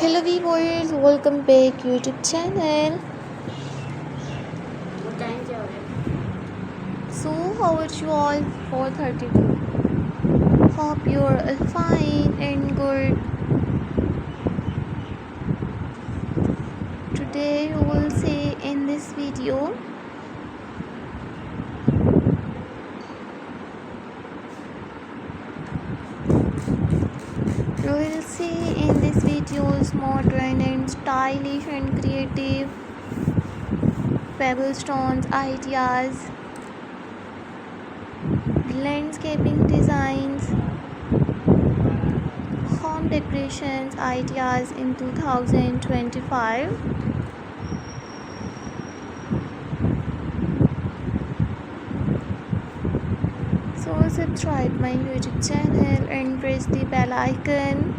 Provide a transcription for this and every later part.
Hello viewers, welcome back YouTube channel. So how are you all? 4:32. Hope you're all fine and good. Today we will see in this video modern and stylish and creative pebble stones ideas, landscaping designs, home decorations ideas in 2025. So subscribe my YouTube channel and press the bell icon.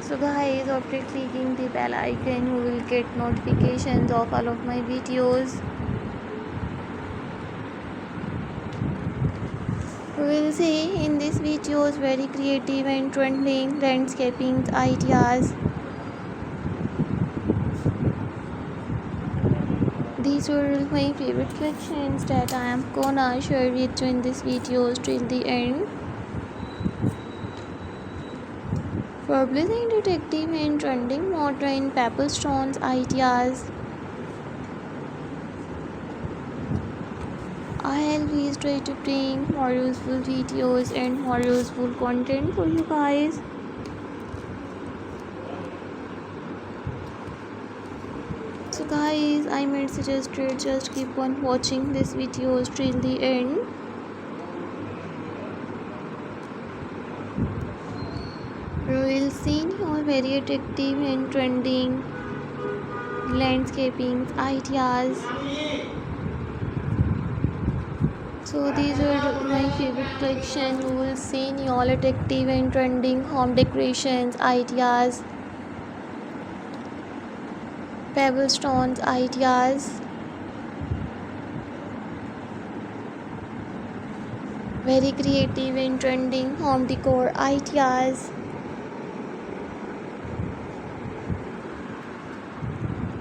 So guys, after clicking the bell icon, you will get notifications of all of my videos. We will see in this videos very creative and trending landscaping ideas. These are my favorite collections that I am gonna share with you in this videos till the end. Publishing detective and trending modern pebble stones ideas. I always try to bring more useful videos and more useful content for you guys. So guys, I might suggest you just keep on watching these videos till the end. You will see all very attractive and trending landscaping ideas. So these are my favorite collection. You will see all attractive and trending home decorations ideas, pebble stones ideas, very creative and trending home decor ideas.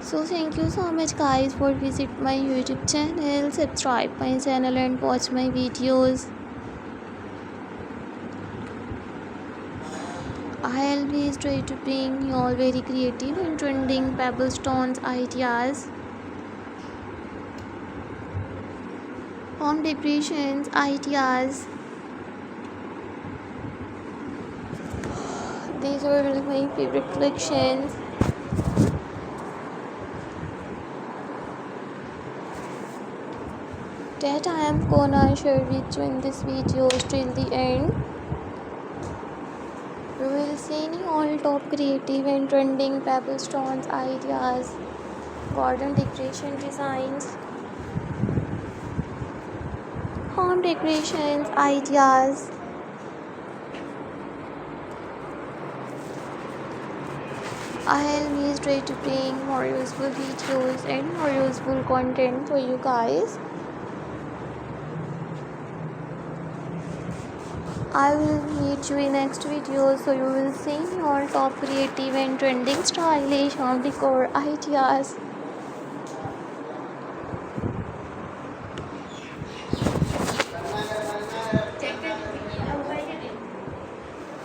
So thank you so much guys for visit my YouTube channel, subscribe my channel and watch my videos. I always try to bring you all very creative and trending pebble stones ideas, home decorations ideas. These are my favorite collections. That I am gonna share with you in this video till the end. You will see all top creative and trending pebble stones ideas, garden decoration designs, home decorations ideas. I always try to bring more useful videos and more useful content for you guys. I will meet you in next video, so you will see all top creative and trending stylish home decor ideas.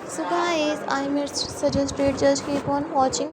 So guys, I may suggest just keep on watching.